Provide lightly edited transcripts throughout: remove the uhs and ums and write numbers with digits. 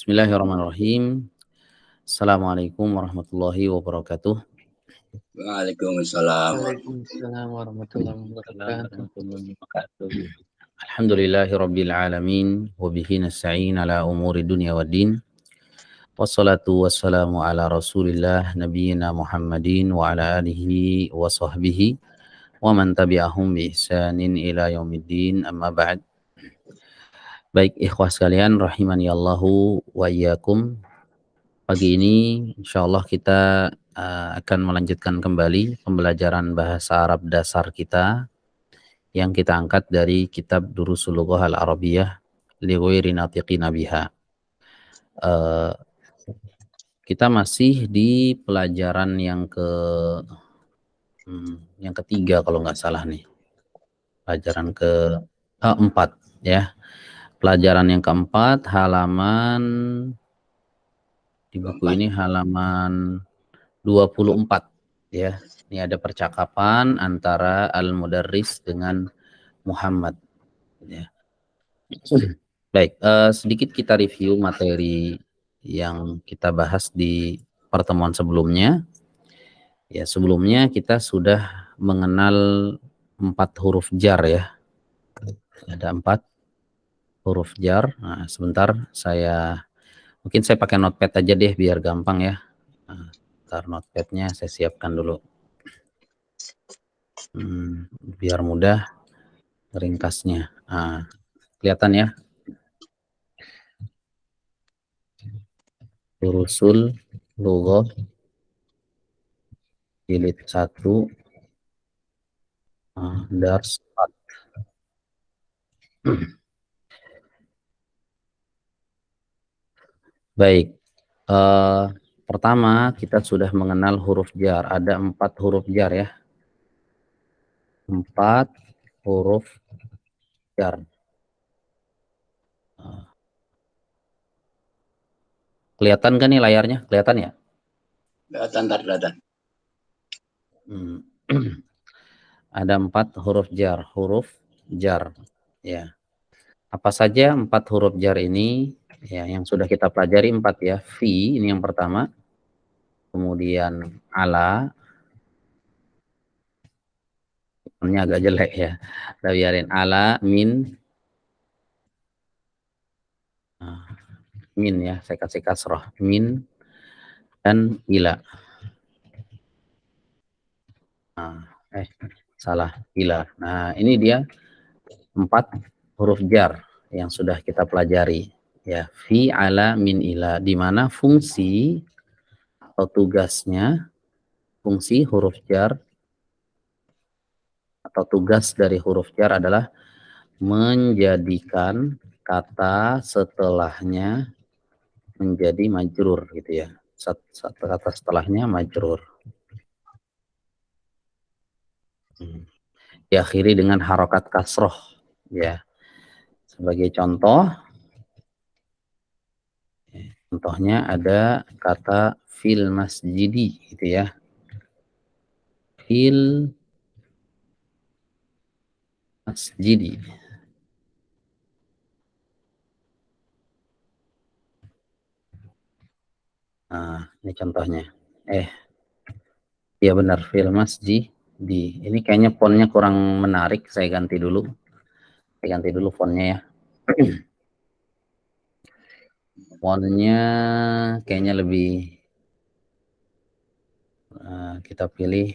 Bismillahirrahmanirrahim. Assalamualaikum warahmatullahi wabarakatuh. Waalaikumsalam. Waalaikumsalam warahmatullahi wabarakatuh. Alhamdulillahirabbil alamin wa bihi nasta'in ala umuri dunya waddin. Wassalatu wassalamu ala Rasulillah nabiyyina Muhammadin wa ala alihi wa sahbihi wa man tabi'ahum bi ihsanin ila yaumiddin. Amma ba'd. Baik ikhwah sekalian rahimani Allahu wa iyyakum. Pagi ini insyaallah kita akan melanjutkan kembali pembelajaran bahasa Arab dasar kita yang kita angkat dari kitab Durusul Lughah Al-Arabiyyah li ghairi natiqina biha. Kita masih di pelajaran yang ketiga kalau nggak salah nih. Pelajaran keempat ya. Pelajaran yang keempat halaman di buku ini halaman 24 ya. Ini ada percakapan antara al-mudarris dengan Muhammad ya. Baik, sedikit kita review materi yang kita bahas di pertemuan sebelumnya. Ya, sebelumnya kita sudah mengenal 4 huruf jar ya. Ada 4 huruf jar. Nah, sebentar mungkin saya pakai notepad aja deh biar gampang ya. Nah, ntar notepadnya saya siapkan dulu. Biar mudah ringkasnya. Nah, kelihatan ya. Durusul Lughah jilid 1 dars 4. Baik. Pertama kita sudah mengenal huruf jar. Ada 4 huruf jar ya. 4 huruf jar. Kelihatan kan nih layarnya? Kelihatan ya? Kelihatan. Ada 4 huruf jar ya. Apa saja 4 huruf jar ini ya, yang sudah kita pelajari 4 ya. Fi ini yang pertama, kemudian ala, ini agak jelek ya, kita biarin ala, min ya, saya kasih kasroh, min dan ila. Salah, ila. Nah, ini dia 4 huruf jar yang sudah kita pelajari ya. Fi, ala, min, ila, di mana fungsi atau tugasnya, fungsi huruf jar atau tugas dari huruf jar adalah menjadikan kata setelahnya menjadi majrur gitu ya. Satu kata setelahnya majrur. Diakhiri dengan harokat kasroh ya. Sebagai contohnya ada kata fil masjidi gitu ya. Fil masjidi. Nah, ini contohnya. Ya benar, fil masjidi. Ini kayaknya fontnya kurang menarik, saya ganti dulu. Saya ganti dulu fontnya ya. Fontnya kayaknya lebih kita pilih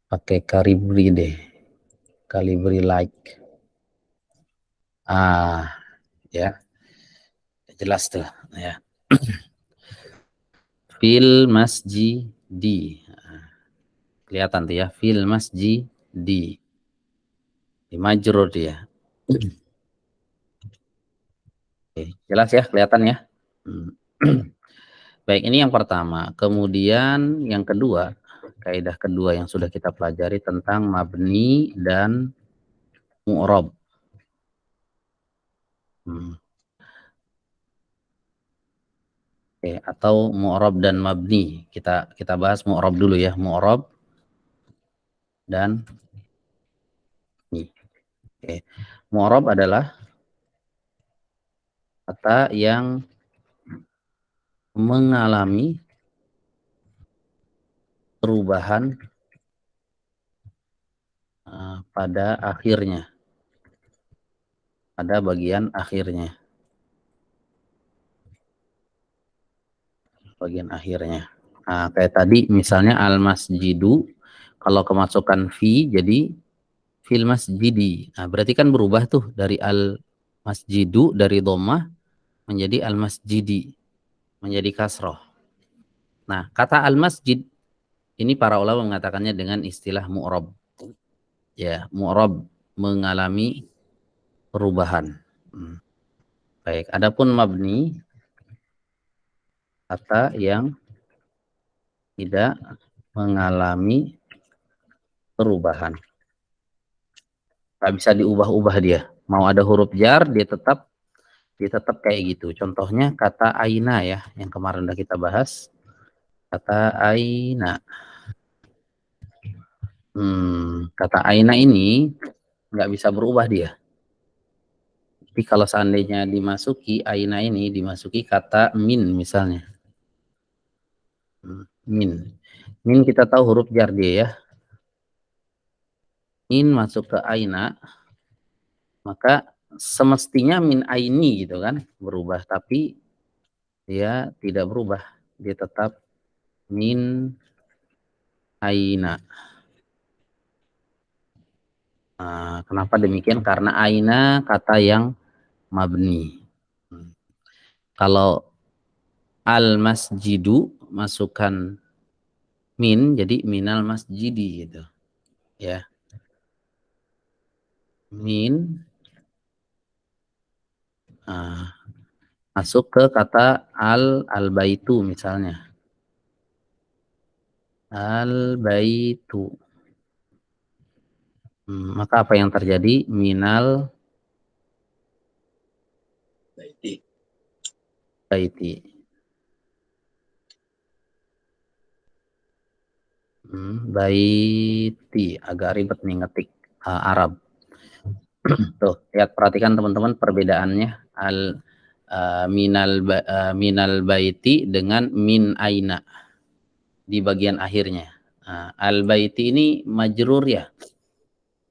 pakai Calibri deh. Calibri like. Ya. Jelas tuh ya. Fil masjidi. Kelihatan tuh ya, fil masjidi. Di majrur dia. Oke, jelas ya, kelihatan ya. Baik, ini yang pertama. Kemudian yang kedua, kaidah kedua yang sudah kita pelajari tentang mabni dan mu'rab. Oke, atau mu'rab dan mabni. Kita bahas mu'rab dulu ya. Mu'rab dan mi. Oke. Mu'rab adalah kata yang mengalami perubahan pada akhirnya, pada bagian akhirnya. Nah, kayak tadi misalnya al-masjidu, kalau kemasukan fi jadi fil masjidi. Nah, berarti kan berubah tuh dari al-masjidu, dari dhammah menjadi al-masjidi, menjadi kasroh. Nah, kata al-masjid ini para ulama mengatakannya dengan istilah mu'rab. Ya, mu'rab mengalami perubahan. Baik, adapun mabni, kata yang tidak mengalami perubahan. Nggak bisa diubah-ubah dia. Mau ada huruf jar, dia tetap kayak gitu. Contohnya kata aina ya, yang kemarin udah kita bahas. Kata aina. Kata aina ini nggak bisa berubah dia. Tapi kalau seandainya dimasuki aina ini, dimasuki kata min misalnya. Min kita tahu huruf jar dia ya. Min masuk ke aina, maka semestinya min aini gitu kan, berubah. Tapi dia tidak berubah. Dia tetap min aina. Kenapa demikian? Karena aina kata yang mabni. Kalau al-masjidu masukkan min, jadi minal masjidi gitu. Ya. Min masuk ke kata al-baitu misalnya. Al-baitu. Maka apa yang terjadi? Minal baiti. Baiti. Agak ribet nih ngetik Arab. Tuh, lihat, perhatikan teman-teman perbedaannya. Minal baiti dengan min aina di bagian akhirnya. Al baiti ini majrur ya.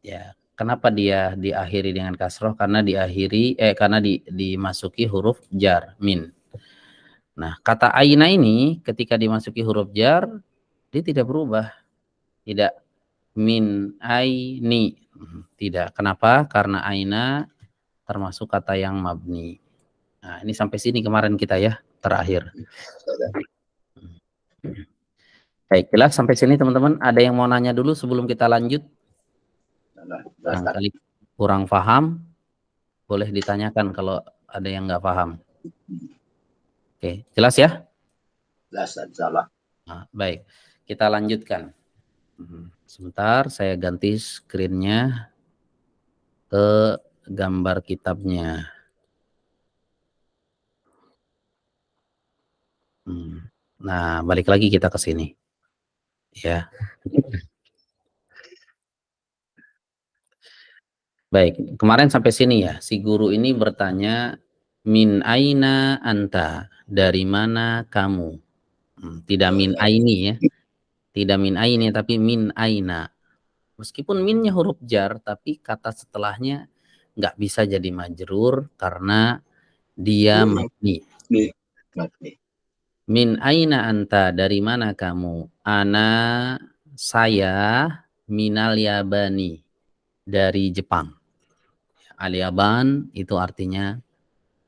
Ya, kenapa dia diakhiri dengan kasroh? Karena dimasuki huruf jar min. Nah, kata aina ini ketika dimasuki huruf jar dia tidak berubah. Tidak min aini. Tidak. Kenapa? Karena aina termasuk kata yang mabni. Nah, ini sampai sini kemarin kita ya, terakhir. Baik, jelas sampai sini teman-teman. Ada yang mau nanya dulu sebelum kita lanjut? Barangkali kurang paham, boleh ditanyakan kalau ada yang nggak paham. Oke, jelas ya? Jelas, insyaallah. Nah, baik, kita lanjutkan. Sebentar, saya ganti screen-nya ke gambar kitabnya. Nah, balik lagi kita ke sini. Ya. Baik, kemarin sampai sini ya. Si guru ini bertanya, min aina anta? Dari mana kamu? Tidak min aini ya. Tidak min aini, tapi min aina. Meskipun minnya huruf jar, tapi kata setelahnya nggak bisa jadi majrur karena dia mabni. Min aina anta? Dari mana kamu? Ana, saya, minal yabani. Dari Jepang. Al-Yaban itu artinya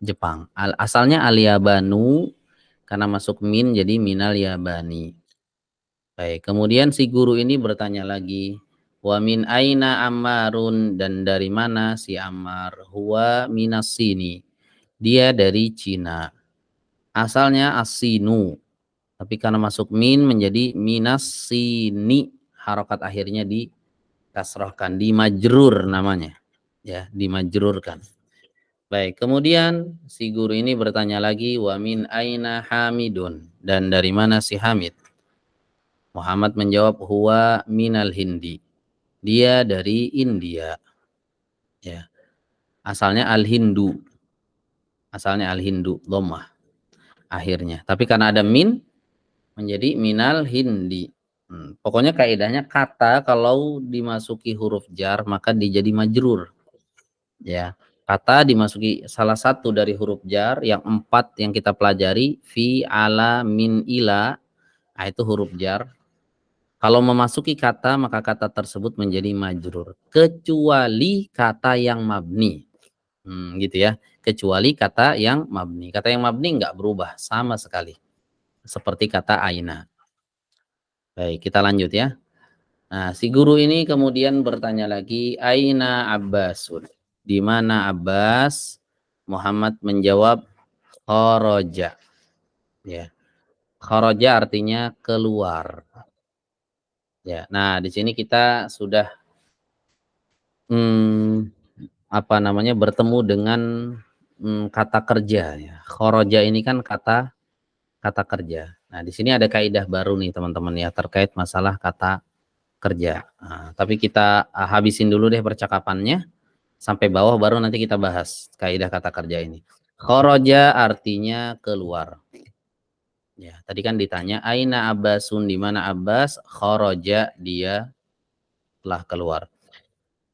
Jepang. Asalnya Al-Yabanu, karena masuk min jadi minal yabani. Baik, kemudian si guru ini bertanya lagi, wa min aina Ammarun? Dan dari mana si Ammar? Huwa minas sini. Dia dari Cina. Asalnya asinu, tapi karena masuk min menjadi minas sini. Harokat akhirnya dikasrohkan, dimajrur namanya. Ya, dimajrurkan. Baik, kemudian si guru ini bertanya lagi, wa min aina Hamidun? Dan dari mana si Hamid? Muhammad menjawab, huwa minal Hindi. Dia dari India. Ya. Asalnya Al-Hindu. Dhammah akhirnya. Tapi karena ada min menjadi minal hindi. Pokoknya kaidahnya kata kalau dimasuki huruf jar maka dijadi majrur. Ya, kata dimasuki salah satu dari huruf jar yang 4 yang kita pelajari, fi, ala, min, ila, nah itu huruf jar. Kalau memasuki kata maka kata tersebut menjadi majrur kecuali kata yang mabni. Gitu ya. Kecuali kata yang mabni. Kata yang mabni enggak berubah sama sekali. Seperti kata aina. Baik, kita lanjut ya. Nah, si guru ini kemudian bertanya lagi, aina Abbasun? Di mana Abbas? Muhammad menjawab, kharaja. Ya. Kharaja artinya keluar. Ya. Nah, di sini kita sudah bertemu dengan kata kerja ya. Kharaja ini kan kata kerja. Nah, di sini ada kaidah baru nih teman-teman ya terkait masalah kata kerja. Nah, tapi kita habisin dulu deh percakapannya sampai bawah baru nanti kita bahas kaidah kata kerja ini. Kharaja artinya keluar. Ya, tadi kan ditanya aina Abbasun, di mana Abbas? Kharaja, dia telah keluar.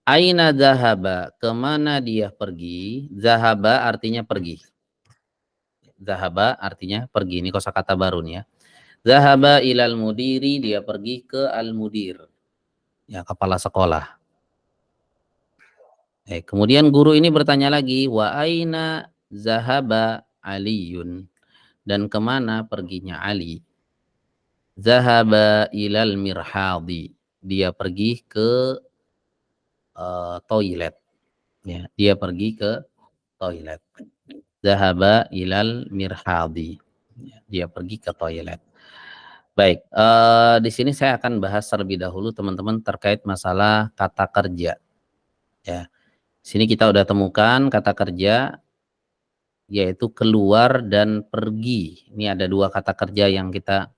Aina zahaba, kemana dia pergi? Zahaba artinya pergi. Zahaba artinya pergi. Ini kosakata baru nih ya. Zahaba ilal mudiri, dia pergi ke al-mudir. Ya, kepala sekolah. Kemudian guru ini bertanya lagi, wa aina zahaba Aliyun, dan kemana perginya Ali? Zahaba ilal mirhadi, dia pergi ke toilet. Ya, dia pergi ke toilet. Zahaba ilal mirhadi, dia pergi ke toilet. Baik, di sini saya akan bahas terlebih dahulu teman-teman terkait masalah kata kerja. Ya, sini kita udah temukan kata kerja yaitu keluar dan pergi. Ini ada 2 kata kerja yang kita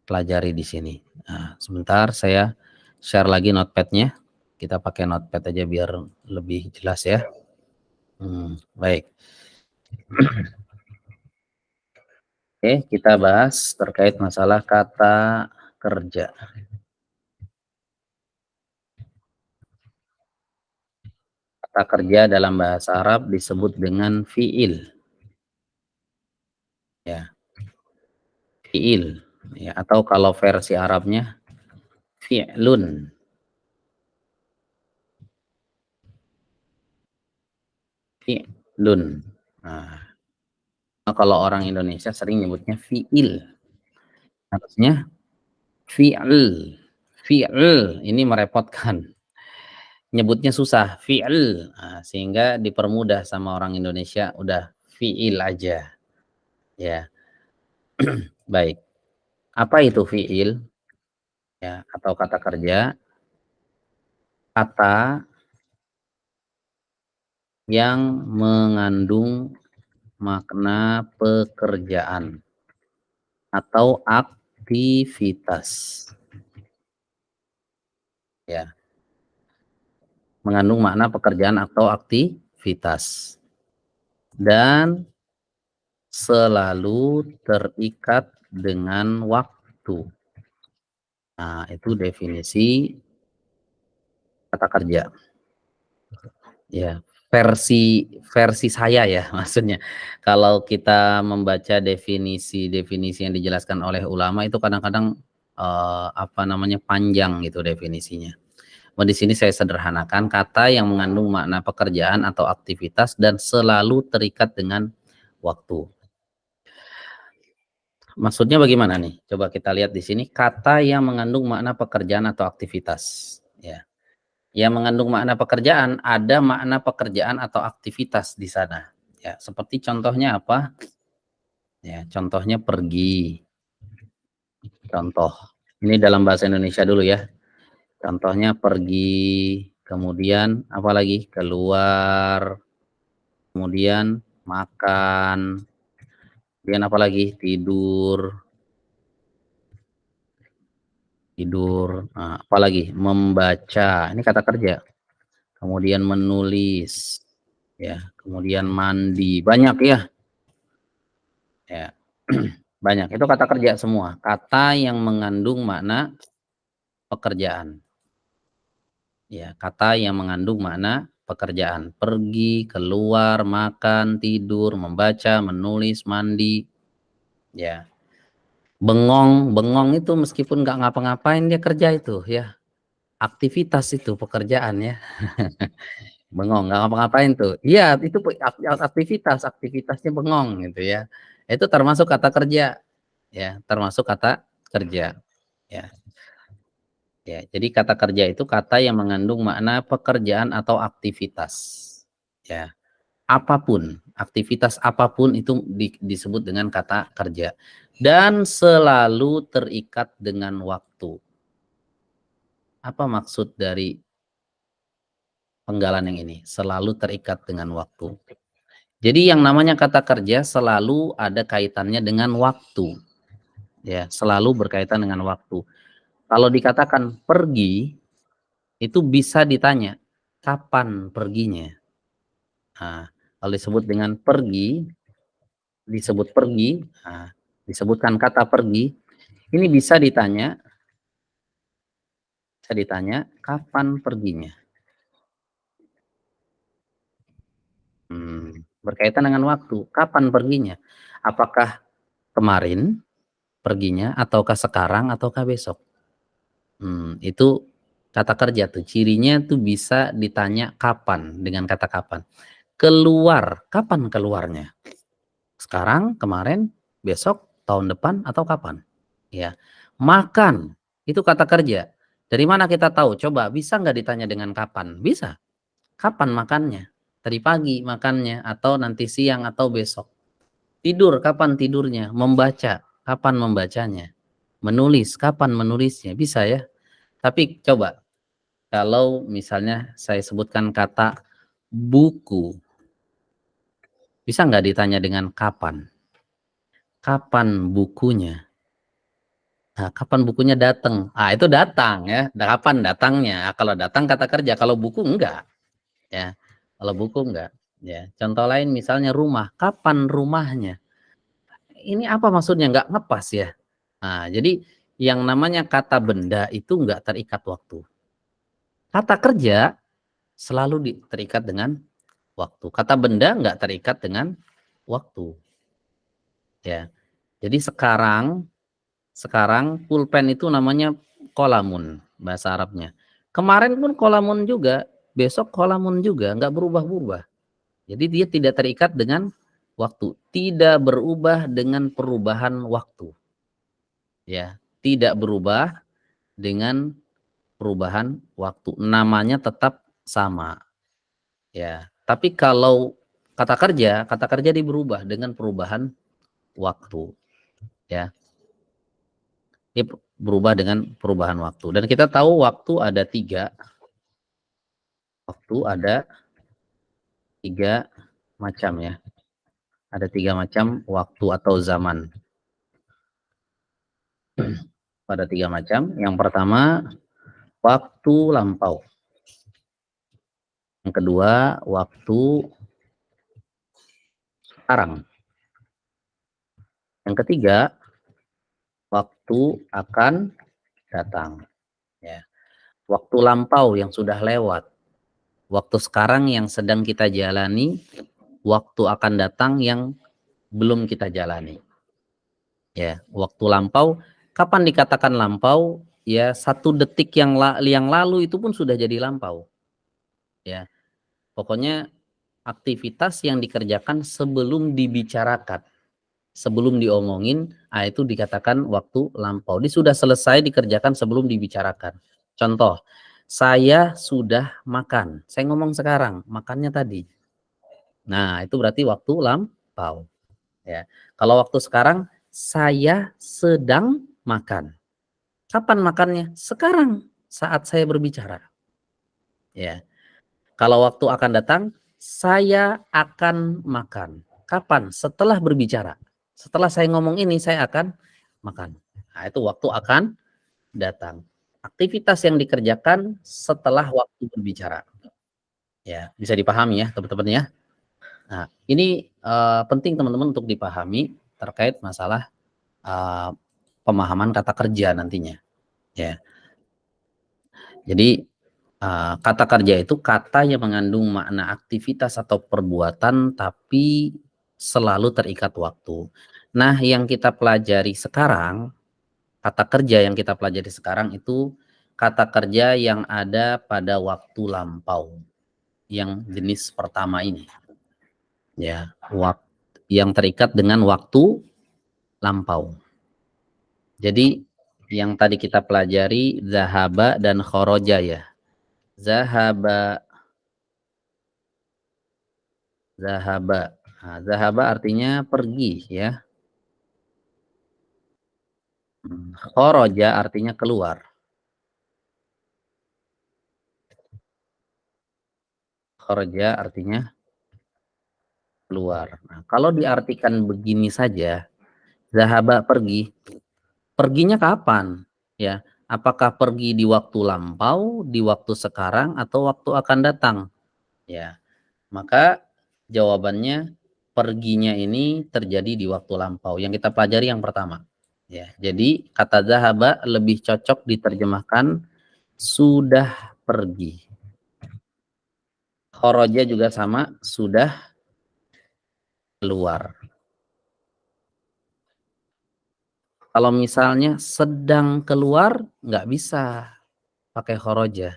pelajari di sini. Nah, sebentar saya share lagi notepad-nya. Kita pakai notepad aja biar lebih jelas ya. Baik. Oke, kita bahas terkait masalah kata kerja. Kata kerja dalam bahasa Arab disebut dengan fi'il. Ya. Fi'il. Ya, atau kalau versi Arabnya fi'lun. Fi'lun. Nah, kalau orang Indonesia sering nyebutnya fi'il. Harusnya fi'il. Fi'il ini merepotkan. Nyebutnya susah, fi'il. Nah, sehingga dipermudah sama orang Indonesia, udah fi'il aja. Ya. Baik. Apa itu fi'il? Ya, atau kata kerja? Kata yang mengandung makna pekerjaan atau aktivitas. Ya. Mengandung makna pekerjaan atau aktivitas. Dan selalu terikat dengan waktu. Nah, itu definisi kata kerja. Ya, versi saya ya maksudnya. Kalau kita membaca definisi yang dijelaskan oleh ulama itu kadang-kadang panjang gitu definisinya. Di sini saya sederhanakan, kata yang mengandung makna pekerjaan atau aktivitas dan selalu terikat dengan waktu. Maksudnya bagaimana nih? Coba kita lihat di sini, kata yang mengandung makna pekerjaan atau aktivitas. Ya. Yang mengandung makna pekerjaan, ada makna pekerjaan atau aktivitas di sana. Ya, seperti contohnya apa? Ya, contohnya pergi. Contoh. Ini dalam bahasa Indonesia dulu ya. Contohnya pergi, kemudian apa lagi? Keluar, kemudian makan, kemudian apa lagi? Tidur. tidur, apalagi membaca, ini kata kerja. Kemudian menulis, ya, kemudian mandi, banyak ya. Ya. Banyak, itu kata kerja semua, kata yang mengandung makna pekerjaan. Ya, kata yang mengandung makna pekerjaan. Pergi, keluar, makan, tidur, membaca, menulis, mandi. Ya. Bengong itu meskipun nggak ngapa-ngapain dia kerja itu ya. Aktivitas itu pekerjaan ya. Bengong nggak ngapa-ngapain tuh. Iya, itu aktivitasnya bengong gitu ya. Itu termasuk kata kerja ya, termasuk kata kerja ya. Ya, jadi kata kerja itu kata yang mengandung makna pekerjaan atau aktivitas. Ya, apapun, aktivitas apapun itu disebut dengan kata kerja. Dan selalu terikat dengan waktu. Apa maksud dari penggalan yang ini? Selalu terikat dengan waktu. Jadi yang namanya kata kerja selalu ada kaitannya dengan waktu. Ya, selalu berkaitan dengan waktu. Kalau dikatakan pergi, itu bisa ditanya, kapan perginya? Nah, kalau disebut dengan pergi, disebutkan kata pergi, ini bisa ditanya kapan perginya. Berkaitan dengan waktu, kapan perginya? Apakah kemarin perginya, ataukah sekarang, ataukah besok? Itu kata kerja tuh, cirinya tuh bisa ditanya kapan, dengan kata kapan. Keluar, kapan keluarnya? Sekarang, kemarin, besok, tahun depan, atau kapan? Ya. Makan, itu kata kerja. Dari mana kita tahu? Coba, bisa nggak ditanya dengan kapan? Bisa. Kapan makannya? Tadi pagi makannya, atau nanti siang, atau besok. Tidur, kapan tidurnya? Membaca, kapan membacanya? Menulis, kapan menulisnya? Bisa ya. Tapi coba, kalau misalnya saya sebutkan kata buku, bisa nggak ditanya dengan kapan? Kapan bukunya? Nah, kapan bukunya datang? Itu datang ya. Kapan datangnya? Kalau datang kata kerja, kalau buku enggak. Ya. Kalau buku enggak. Ya. Contoh lain misalnya rumah. Kapan rumahnya? Ini apa maksudnya? Enggak ngepas ya. Nah, jadi yang namanya kata benda itu enggak terikat waktu. Kata kerja selalu terikat dengan waktu. Kata benda enggak terikat dengan waktu. Ya. Jadi sekarang pulpen itu namanya kolamun bahasa Arabnya. Kemarin pun kolamun juga, besok kolamun juga, nggak berubah-ubah. Jadi dia tidak terikat dengan waktu, tidak berubah dengan perubahan waktu. Ya, tidak berubah dengan perubahan waktu. Namanya tetap sama. Ya, tapi kalau kata kerja dia berubah dengan perubahan waktu. Ya. Dia berubah dengan perubahan waktu. Dan kita tahu waktu ada tiga. Waktu ada tiga macam ya. Ada tiga macam waktu atau zaman. Pada tiga macam. Yang pertama, waktu lampau. Yang kedua, waktu sekarang. Yang ketiga, waktu akan datang. Ya. Waktu lampau yang sudah lewat. Waktu sekarang yang sedang kita jalani. Waktu akan datang yang belum kita jalani. Ya, waktu lampau, kapan dikatakan lampau? Ya, 1 detik yang lalu itu pun sudah jadi lampau. Ya, pokoknya aktivitas yang dikerjakan sebelum dibicarakan, sebelum diomongin, itu dikatakan waktu lampau. Dia sudah selesai dikerjakan sebelum dibicarakan. Contoh, saya sudah makan. Saya ngomong sekarang, makannya tadi. Nah, itu berarti waktu lampau. Ya, kalau waktu sekarang, saya sedang makan. Kapan makannya? Sekarang, saat saya berbicara. Ya. Kalau waktu akan datang, saya akan makan. Kapan? Setelah berbicara. Setelah saya ngomong ini, saya akan makan. Nah, itu waktu akan datang. aktivitas yang dikerjakan setelah waktu berbicara. Ya, bisa dipahami ya teman-teman ya. Nah, ini penting teman-teman untuk dipahami terkait masalah pemahaman kata kerja nantinya. Ya, jadi kata kerja itu kata yang mengandung makna aktivitas atau perbuatan tapi selalu terikat waktu. Nah, yang kita pelajari sekarang, kata kerja yang kita pelajari sekarang itu kata kerja yang ada pada waktu lampau, yang jenis pertama ini. Ya, yang terikat dengan waktu lampau. Jadi yang tadi kita pelajari zahaba dan khoroja ya. Zahaba, zahaba. Nah, zahaba artinya pergi ya. Khoroja artinya keluar. Khoroja artinya keluar. Nah, kalau diartikan begini saja, zahaba pergi, perginya kapan? Ya, apakah pergi di waktu lampau, di waktu sekarang, atau waktu akan datang? Ya, maka jawabannya perginya ini terjadi di waktu lampau. Yang kita pelajari yang pertama. Ya, jadi kata zahaba lebih cocok diterjemahkan sudah pergi. Khoroja juga sama, sudah keluar. Kalau misalnya sedang keluar, nggak bisa pakai khoroja.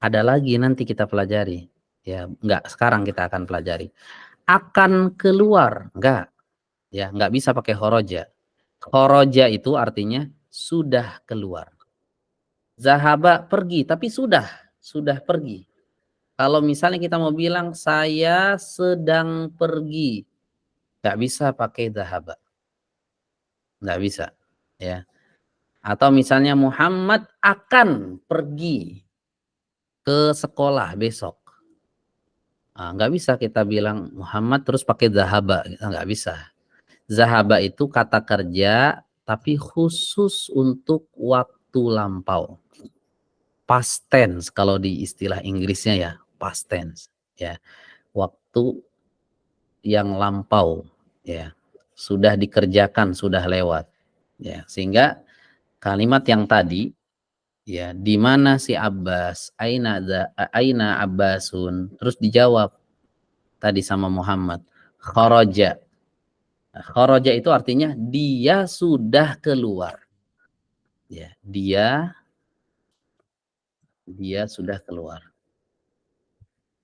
Ada lagi nanti kita pelajari. Ya, nggak sekarang kita akan pelajari. Akan keluar, nggak bisa pakai khoroja. Khoroja itu artinya sudah keluar. Zahaba pergi, tapi sudah pergi. Kalau misalnya kita mau bilang saya sedang pergi, nggak bisa pakai zahaba, nggak bisa, ya. Atau misalnya Muhammad akan pergi ke sekolah besok, nggak bisa kita bilang Muhammad terus pakai zahaba, nggak bisa. Zahaba itu kata kerja tapi khusus untuk waktu lampau. Past tense kalau di istilah Inggrisnya ya, past tense ya. Waktu yang lampau ya. Sudah dikerjakan, sudah lewat. Ya, sehingga kalimat yang tadi ya, di mana si Abbas? Aina Abbasun? Terus dijawab tadi sama Muhammad, kharaja. Kharaja itu artinya dia sudah keluar. Ya, dia sudah keluar.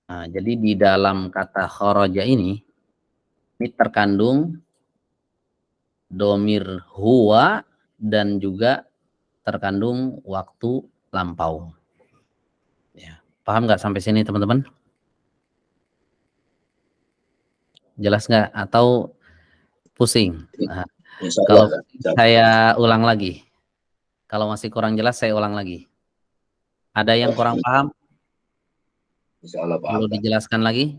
Nah, jadi di dalam kata kharaja ini terkandung domir huwa dan juga terkandung waktu lampau. Ya, paham nggak sampai sini teman-teman? Jelas nggak? Atau pusing? Nah, kalau saya ulang lagi. Kalau masih kurang jelas, saya ulang lagi. Ada yang kurang paham? Perlu dijelaskan lagi?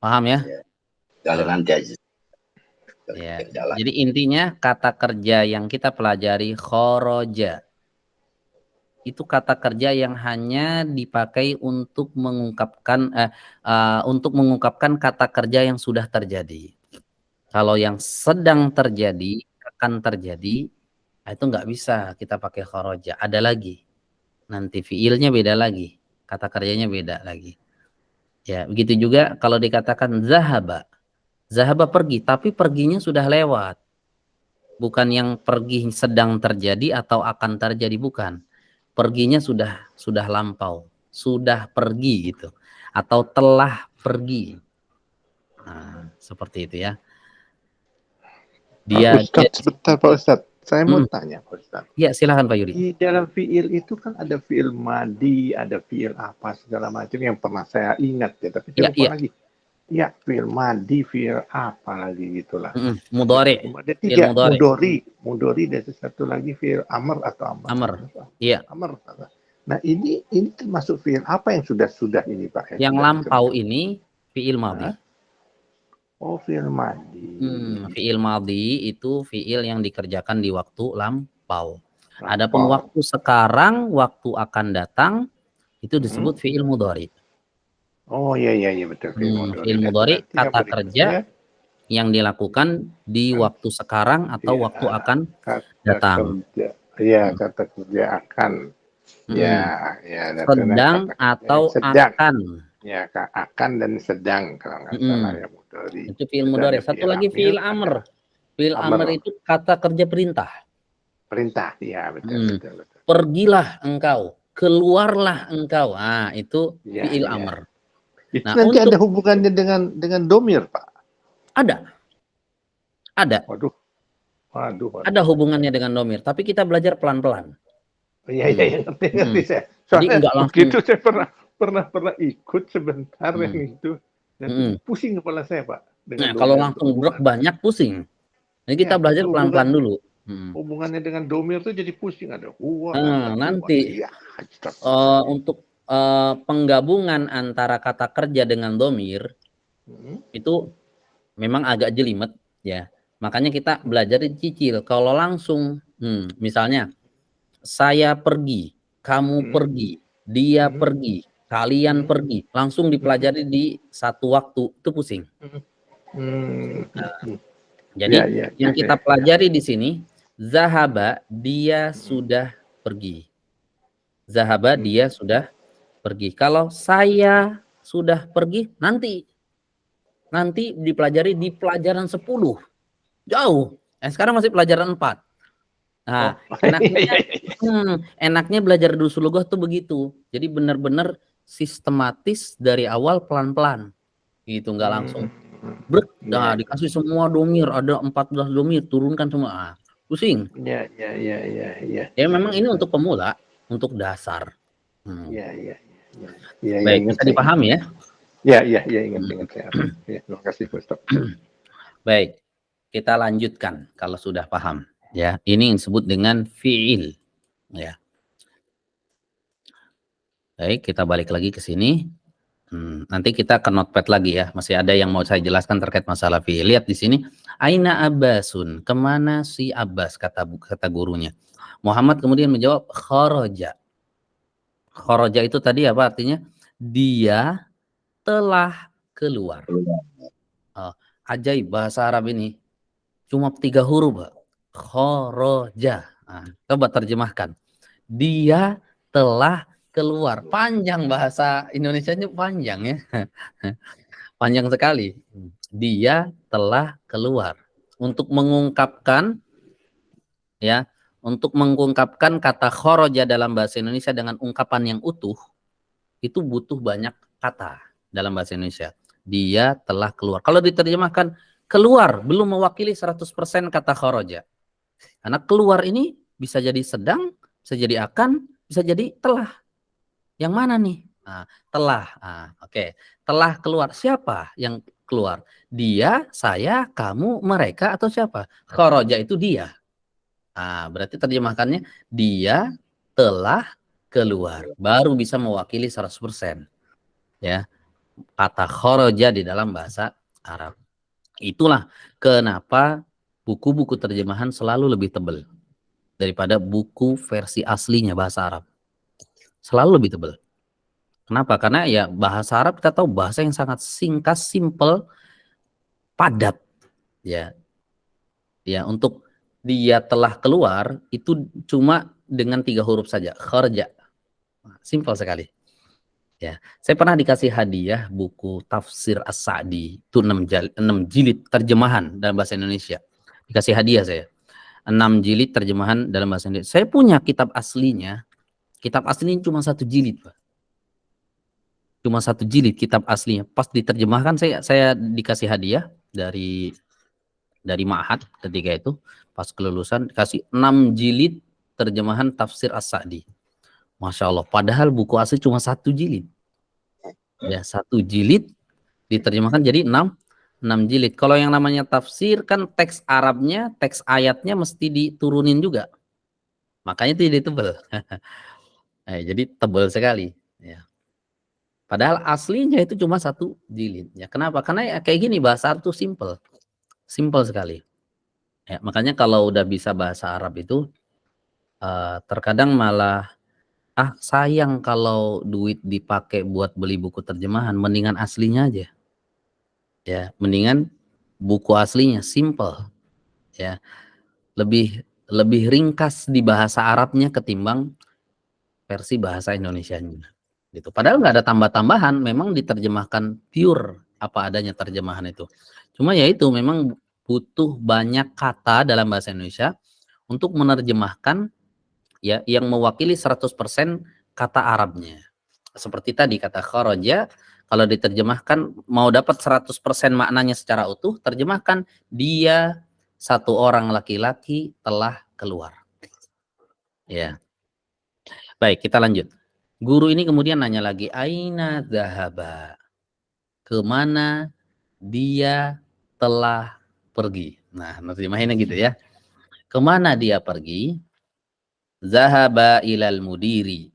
Paham ya? Kalau nanti aja. Ya. Jadi intinya kata kerja yang kita pelajari khoroja itu kata kerja yang hanya dipakai untuk mengungkapkan kata kerja yang sudah terjadi. Kalau yang sedang terjadi, akan terjadi, itu nggak bisa kita pakai khoroja. Ada lagi. Nanti fiilnya beda lagi. Kata kerjanya beda lagi. Ya, begitu juga kalau dikatakan zahaba. Zahaba pergi, tapi perginya sudah lewat. Bukan yang pergi sedang terjadi atau akan terjadi, bukan. Perginya sudah lampau, sudah pergi gitu. Atau telah pergi. Nah, seperti itu ya. Ustadz, sebentar Pak Ustadz. Saya mau tanya Pak Ustadz. Ya, silakan Pak Yuri. Di dalam fiil itu kan ada fiil madi, ada fiil apa segala macam yang pernah saya ingat ya, tapi saya lupa lagi. Ya, fiil madi, fiil apa lagi gitulah. Mudhari. Ada tiga, mudhari dan satu lagi fiil amr atau amr. Iya. Amr. Nah, ini termasuk fiil apa yang sudah ini Pak? Yang lampau ini fiil madi. Oh, fiil madi. Fiil madi itu fiil yang dikerjakan di waktu lampau. Adapun waktu sekarang, waktu akan datang itu disebut fi'il mudhari. Oh iya betul. Fi'il mudhari kata kerja yang dilakukan di waktu sekarang atau waktu akan datang. Iya, kata kerja akan. Ya, sedang atau akan. Ya, akan dan sedang kalau nggak salah ya mudhari. Itu fi'il mudhari. Satu lagi fi'il amr. Fi'il amr itu kata kerja perintah. Perintah, ya betul. Pergilah engkau, keluarlah engkau. Ah, itu fi'il amr. Itu nanti ada hubungannya dengan domir, Pak? Ada. Waduh. Ada hubungannya dengan domir, tapi kita belajar pelan-pelan. Iya, ngerti saya. Jadi enggak langsung. Begitu saya pernah ikut sebentar yang itu, dan pusing kepala saya, Pak. Nah, kalau langsung banyak pusing. Jadi kita belajar pelan-pelan dulu. Hubungannya dengan domir tuh jadi pusing, ada nanti untuk penggabungan antara kata kerja dengan domir itu memang agak jelimet ya. Makanya kita belajar dicicil. Kalau langsung, misalnya saya pergi, kamu pergi, dia pergi, kalian pergi, langsung dipelajari di satu waktu, itu pusing. Jadi yang kita pelajari di sini, zahaba, dia sudah pergi. Zahaba, dia sudah pergi. Kalau saya sudah pergi, nanti dipelajari di pelajaran 10. Jauh. Sekarang masih pelajaran 4. Nah, enaknya belajar dusul lughah tuh begitu. Jadi benar-benar sistematis dari awal pelan-pelan. Gitu, nggak langsung. Dikasih semua domir, ada 14 domir, turunkan semua. Pusing. Iya. Ya memang ini untuk pemula, untuk dasar. Iya. Baik, bisa dipahami ya? Iya, ingat saya. Terima kasih, Ustaz. Baik, kita lanjutkan kalau sudah paham. Ya, ini yang disebut dengan fi'il. Ya. Baik, kita balik lagi ke sini. Nanti kita ke notepad lagi ya. Masih ada yang mau saya jelaskan terkait masalah fi'il. Lihat di sini. Aina Abbasun? Kemana si Abbas? Kata gurunya. Muhammad kemudian menjawab kharaja. Kharaja itu tadi apa artinya? Dia telah keluar. Ajaib bahasa Arab ini. Cuma 3 huruf, Pak. Kharaja. Coba terjemahkan. Dia telah keluar. Panjang bahasa Indonesianya, panjang ya. Panjang sekali. Dia telah keluar. Untuk mengungkapkan ya, untuk mengungkapkan kata kharaja dalam bahasa Indonesia dengan ungkapan yang utuh, itu butuh banyak kata dalam bahasa Indonesia. Dia telah keluar. Kalau diterjemahkan keluar belum mewakili 100% kata kharaja. Karena keluar ini bisa jadi sedang, bisa jadi akan, bisa jadi telah. Yang mana nih? Telah. Oke. Telah keluar. Siapa yang keluar? Dia, saya, kamu, mereka, atau siapa? Kharaja itu dia. Berarti terjemahkannya dia telah keluar. Baru bisa mewakili 100%. Ya. Kata kharaja di dalam bahasa Arab. Itulah kenapa buku-buku terjemahan selalu lebih tebal daripada buku versi aslinya bahasa Arab. Selalu lebih tebal. Kenapa? Karena ya bahasa Arab kita tahu bahasa yang sangat singkat, simple, padat. Ya, untuk dia telah keluar itu cuma dengan 3 huruf saja, kharja. Simple sekali. Ya, saya pernah dikasih hadiah buku Tafsir As-Sa'di, itu 6 jilid terjemahan dalam bahasa Indonesia. Dikasih hadiah saya. 6 jilid terjemahan dalam bahasa Indonesia. Saya punya kitab aslinya. Kitab aslinya cuma 1 jilid, Pak. Cuma 1 jilid kitab aslinya. Pas diterjemahkan saya dikasih hadiah dari Ma'had ketika itu, pas kelulusan dikasih 6 jilid terjemahan Tafsir As-Sa'di. Masya Allah, padahal buku asli cuma 1 jilid. Ya, 1 jilid diterjemahkan jadi 6 jilid. Kalau yang namanya tafsir kan teks Arabnya, teks ayatnya mesti diturunin juga. Makanya itu jadi tebal. Jadi tebal sekali. Ya. Padahal aslinya itu cuma 1 jilid. Ya, kenapa? Karena ya kayak gini, bahasa Arab itu simple. Simple sekali. Ya, makanya kalau udah bisa bahasa Arab itu terkadang malah sayang kalau duit dipakai buat beli buku terjemahan, mendingan aslinya aja. Ya, mendingan buku aslinya simple ya. Lebih ringkas di bahasa Arabnya ketimbang versi bahasa Indonesianya. Gitu. Padahal nggak ada tambah-tambahan, memang diterjemahkan pure apa adanya terjemahan itu. Cuma ya itu memang butuh banyak kata dalam bahasa Indonesia untuk menerjemahkan ya yang mewakili 100% kata Arabnya. Seperti tadi kata kharaja, kalau diterjemahkan mau dapat 100% maknanya secara utuh, terjemahkan dia satu orang laki-laki telah keluar. Ya. Baik, kita lanjut. Guru ini kemudian nanya lagi, aina dhahaba? Kemana dia telah pergi? Nah, terjemahinnya gitu ya. Kemana dia pergi? Zahaba ilal mudiri.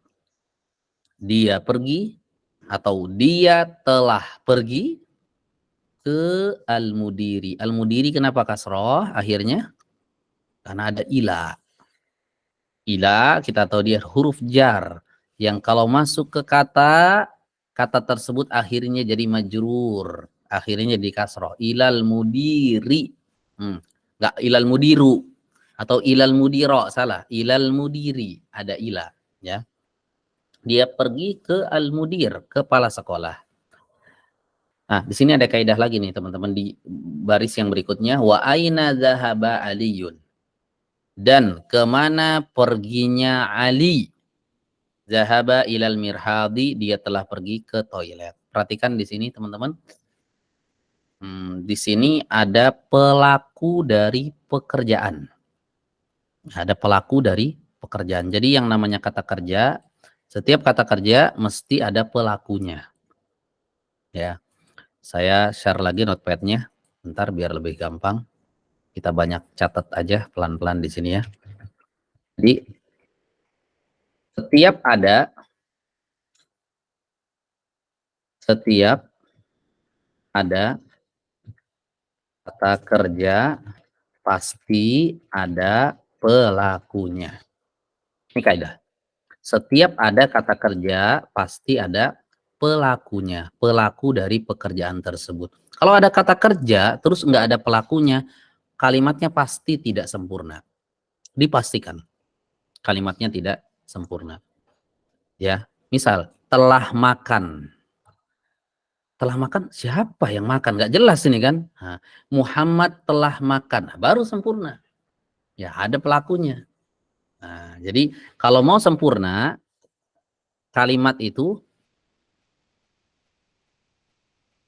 Dia pergi atau dia telah pergi ke al-mudiri. Al-mudiri kenapa kasroh akhirnya? Karena ada ila. Ila kita tahu dia huruf jar yang kalau masuk ke kata tersebut akhirnya jadi majrur, akhirnya di kasroh. Ilal mudiri, nggak ilal mudiru atau ilal mudiro, salah. Ilal mudiri ada ila, ya. Dia pergi ke al-mudir, kepala sekolah. Nah, di sini ada kaidah lagi nih teman-teman di baris yang berikutnya. Wa aina zahaba aliyun? Dan kemana perginya Ali? Zahaba ilal mirhadi, dia telah pergi ke toilet. Perhatikan di sini teman-teman. Di sini ada pelaku dari pekerjaan. Ada pelaku dari pekerjaan. Jadi yang namanya kata kerja, setiap kata kerja mesti ada pelakunya. Ya, saya share lagi notepad-nya. Bentar biar lebih gampang. Kita banyak catat aja pelan-pelan di sini ya. Jadi setiap ada kata kerja pasti ada pelakunya. Ini kaidah. Setiap ada kata kerja pasti ada pelakunya, pelaku dari pekerjaan tersebut. Kalau ada kata kerja terus nggak ada pelakunya, kalimatnya pasti tidak sempurna. Dipastikan kalimatnya tidak sempurna. Ya, misal telah makan. Telah makan, siapa yang makan? Nggak jelas ini kan. Nah, Muhammad telah makan, baru sempurna. Ya, ada pelakunya. Nah, jadi kalau mau sempurna, kalimat itu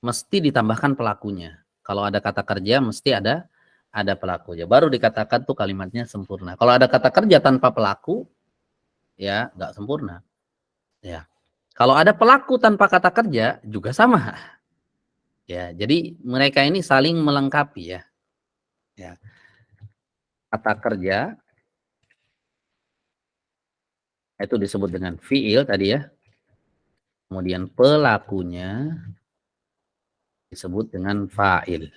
mesti ditambahkan pelakunya. Kalau ada kata kerja, mesti ada pelakunya. Baru dikatakan tuh kalimatnya sempurna. Kalau ada kata kerja tanpa pelaku, ya nggak sempurna. Ya. Kalau ada pelaku tanpa kata kerja, juga sama. Ya, jadi mereka ini saling melengkapi ya. Ya. Kata kerja itu disebut dengan fiil tadi ya. Kemudian pelakunya disebut dengan fa'il.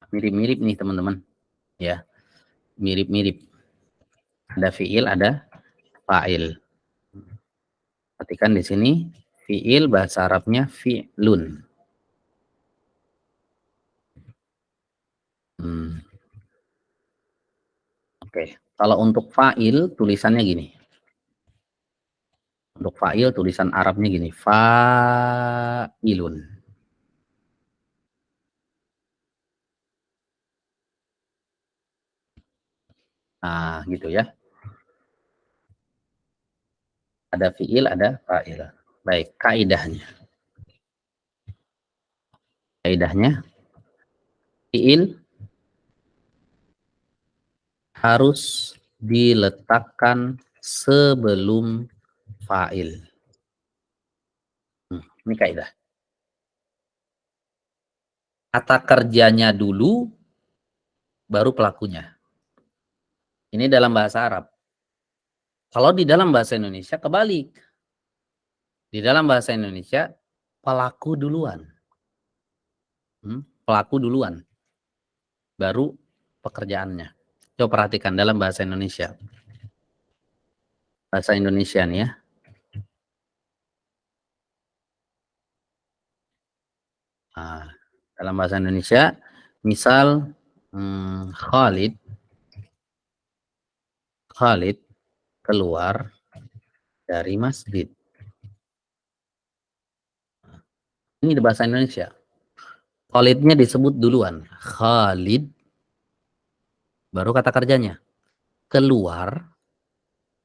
Mirip-mirip nih teman-teman. Ya. Mirip-mirip. Ada fiil, ada fa'il. Perhatikan di sini fiil bahasa Arabnya fi'lun. Oke, kalau untuk fa'il tulisannya gini. Untuk fa'il tulisan Arabnya gini, fa'ilun. Nah, gitu ya. Ada fi'il, ada fa'il. Baik, kaidahnya. Kaidahnya, fi'il harus diletakkan sebelum fa'il. Ini kaidah. Kata kerjanya dulu, baru pelakunya. Ini dalam bahasa Arab. Kalau di dalam bahasa Indonesia kebalik. Di dalam bahasa Indonesia pelaku duluan. Pelaku duluan. Baru pekerjaannya. Coba perhatikan dalam bahasa Indonesia. Bahasa Indonesia nih ya. Nah, dalam bahasa Indonesia, misal Khalid keluar dari masjid. Ini di bahasa Indonesia. Khalidnya disebut duluan. Khalid, baru kata kerjanya. Keluar,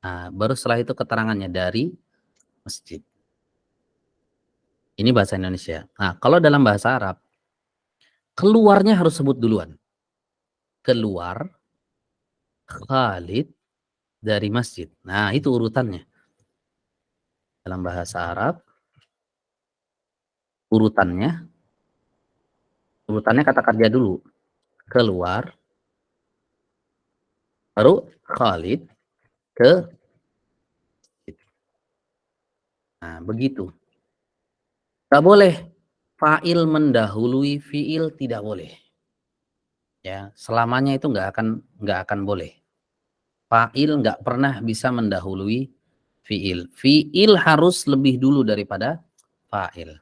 nah, baru setelah itu keterangannya dari masjid. Ini bahasa Indonesia. Nah, kalau dalam bahasa Arab, keluarnya harus sebut duluan. Keluar Khalid dari masjid. Nah, itu urutannya. Dalam bahasa Arab, urutannya kata kerja dulu. Keluar, baru Khalid ke. Nah, begitu. Gak boleh fa'il mendahului fi'il, tidak boleh. Ya, selamanya itu nggak akan boleh. Fa'il nggak pernah bisa mendahului fi'il. Fi'il harus lebih dulu daripada fa'il.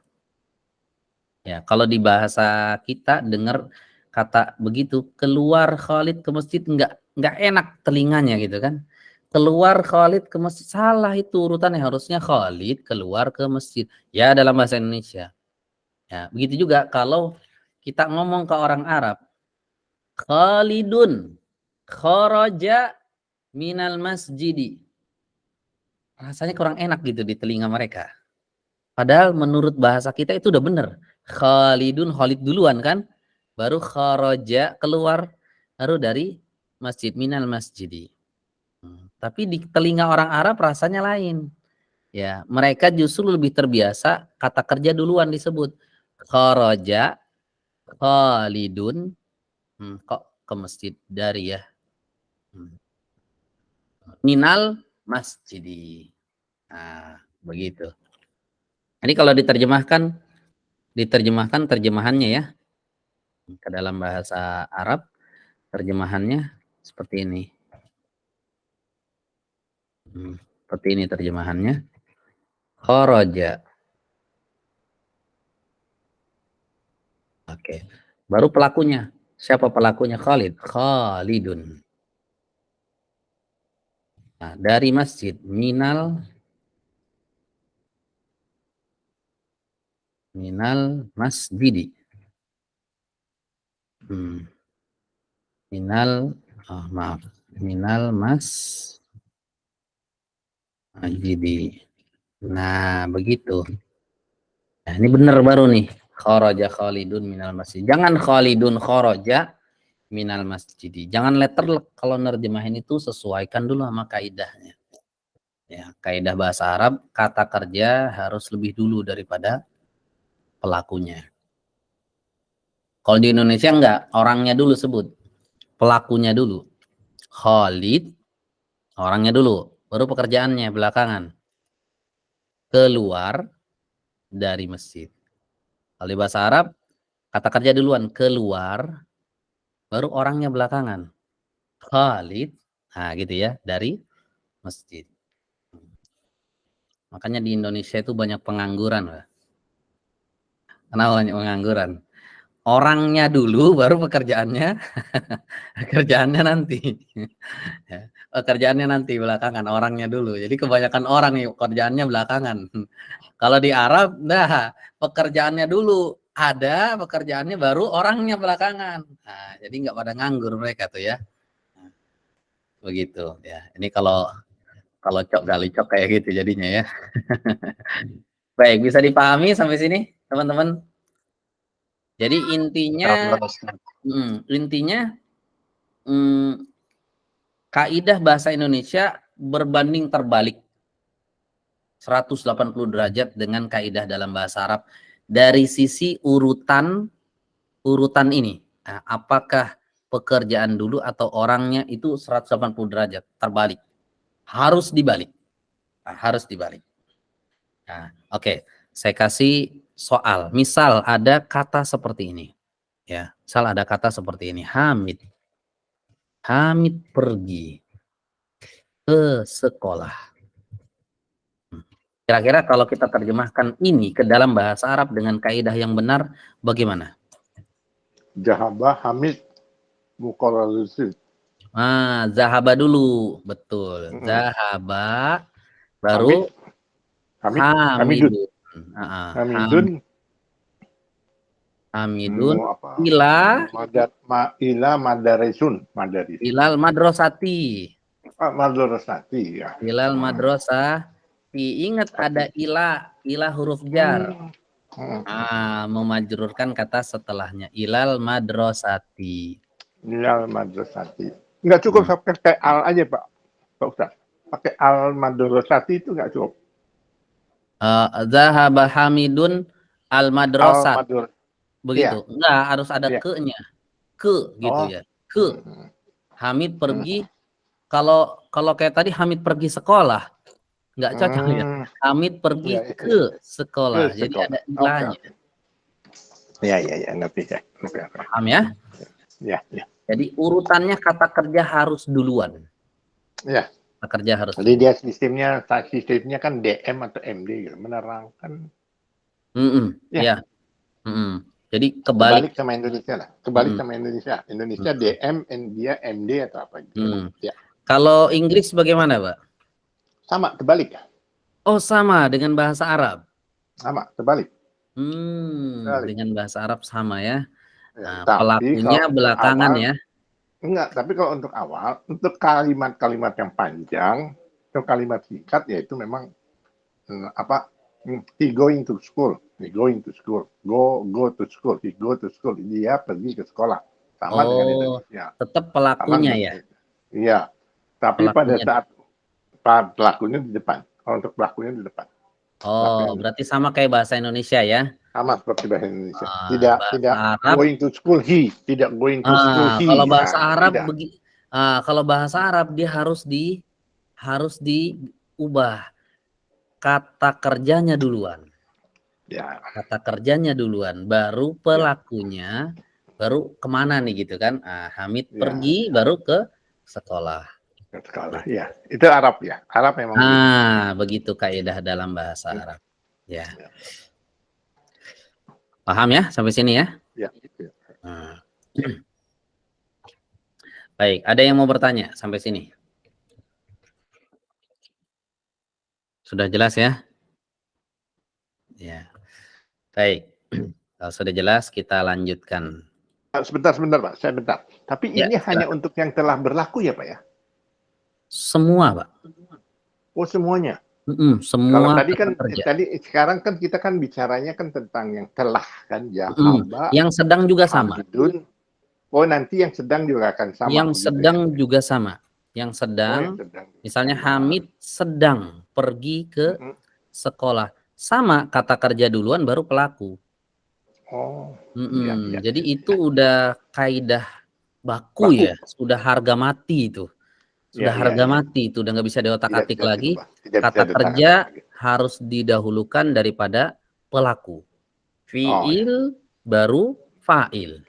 Ya, kalau di bahasa kita dengar kata begitu, keluar Khalid ke masjid, nggak enak telinganya gitu kan. Keluar Khalid ke masjid, salah itu urutannya, harusnya Khalid keluar ke masjid. Ya, dalam bahasa Indonesia. Ya, begitu juga kalau kita ngomong ke orang Arab, Khalidun kharaja minal masjidi. Rasanya kurang enak gitu di telinga mereka. Padahal menurut bahasa kita itu udah bener. Khalidun, Khalid duluan kan. Baru kharaja, keluar. Baru dari masjid, minal masjidi. Tapi di telinga orang Arab rasanya lain. Ya, mereka justru lebih terbiasa kata kerja duluan disebut. Kharaja, Khalidun, kok ke masjid dari ya. Minal masjidi. Nah, begitu. Jadi kalau diterjemahkan terjemahannya ya ke dalam bahasa Arab, terjemahannya seperti ini. Seperti ini terjemahannya. Kharaja. Oke. Baru pelakunya. Siapa pelakunya? Khalidun. Nah, dari masjid, minal masjidi. Minal masjidi. Nah, begitu. Nah, ini benar baru nih. Kharaja Khalidun minal masjid. Jangan Khalidun kharaja minal masjidi. Jangan letter kalau nerjemahin itu sesuaikan dulu sama kaidahnya. Ya, kaidah bahasa Arab, kata kerja harus lebih dulu daripada pelakunya. Kalau di Indonesia enggak, orangnya dulu sebut. Pelakunya dulu. Khalid, orangnya dulu, baru pekerjaannya belakangan. Keluar dari masjid. Kalau di bahasa Arab, kata kerja duluan, keluar, baru orangnya belakangan. Khalid, nah gitu ya, dari masjid. Makanya di Indonesia itu banyak pengangguran. Kenapa banyak pengangguran? Orangnya dulu, baru pekerjaannya, pekerjaannya nanti. Ya, pekerjaannya nanti belakangan, orangnya dulu. Jadi kebanyakan orang nih pekerjaannya belakangan. Kalau di Arab, dah pekerjaannya dulu ada, pekerjaannya baru orangnya belakangan. Nah, jadi nggak pada nganggur mereka tuh ya. Nah, begitu ya. Ini kalau cok gali cok kayak gitu jadinya ya. Baik, bisa dipahami sampai sini, teman-teman? Jadi intinya kaidah bahasa Indonesia berbanding terbalik 180 derajat dengan kaidah dalam bahasa Arab dari sisi urutan ini. Nah, apakah pekerjaan dulu atau orangnya itu 180 derajat terbalik? Harus dibalik. Nah, harus dibalik. Nah, oke. Saya kasih soal. Misal ada kata seperti ini. Ya, misal ada kata seperti ini. Hamid. Hamid pergi ke sekolah. Kira-kira kalau kita terjemahkan ini ke dalam bahasa Arab dengan kaidah yang benar, bagaimana? Zahaba Hamid muqarrarul. Zahaba dulu, betul. Zahaba, baru Hamidun. Hamidun. Hamidun ila madarisun. ilal madrasati. Madrasati ya. Ilal madrasah. Ingat ada ila huruf jar. Memajrurkan kata setelahnya. Ilal madrasati. Ilal madrasati. Enggak cukup pakai al aja Pak Ustaz. Pakai al madrasati itu enggak cukup. Zahaba Hamidun al madrasat. Begitu. Ya. Enggak, harus ada ke-nya. Ke gitu ya. Ke. Hamid pergi. Kalau kayak tadi Hamid pergi sekolah. Enggak cocok ya. Hamid pergi ke sekolah. Jadi ada ilahnya. Ya, ngerti ya. Paham ya? Ya. Jadi urutannya kata kerja harus duluan. Ya. Kata kerja harus. Jadi dia sistemnya kan DM atau MD gitu, menerangkan. Ya. Jadi kebalik sama Indonesia lah. Kebalik sama Indonesia. Indonesia DM, dia MD atau apa gitu. Ya. Kalau Inggris bagaimana, Pak? Sama, terbalik. Oh, sama dengan bahasa Arab. Sama, terbalik. Dengan bahasa Arab sama ya. Ya, pelakunya belakangan ya. Enggak, tapi kalau untuk awal, untuk kalimat-kalimat yang panjang, untuk kalimat singkat yaitu memang he going to school, go to school, he go to school, dia pergi ke sekolah. Sama dengan Indonesia. Tetap pelakunya ya. Iya. Tapi pada saat pelakunya di depan. Kalau untuk pelakunya di depan. Berarti sama kayak bahasa Indonesia ya? Sama seperti bahasa Indonesia. Tidak Arab, going to school he, tidak going to school he. Kalau bahasa Arab kalau bahasa Arab dia harus diubah kata kerjanya duluan. Ya. Kata kerjanya duluan, baru pelakunya, baru kemana nih gitu kan? Hamid pergi, baru ke sekolah. Sekolah, ya. Itu Arab ya. Arab memang. Begitu kaidah dalam bahasa Arab. Ya. Paham ya sampai sini ya? Ya. Baik, ada yang mau bertanya sampai sini? Sudah jelas ya? Ya. Baik. Kalau sudah jelas kita lanjutkan. Sebentar Pak, saya bentar. Tapi ini hanya untuk yang telah berlaku ya Pak ya? Semua, Pak. Oh, semuanya. Semua. Kalau sekarang kan kita kan bicaranya kan tentang yang telah kan ya. Yang sedang juga sama. Oh, nanti yang sedang juga akan sama. Yang sedang juga sama. Yang sedang, misalnya Hamid sedang pergi ke sekolah. Sama kata kerja duluan baru pelaku. Jadi itu udah kaidah baku ya. Sudah harga mati itu. Sudah harga mati itu, udah nggak bisa diotak-atik lagi. Kata kerja harus didahulukan daripada pelaku. Fiil baru fa'il.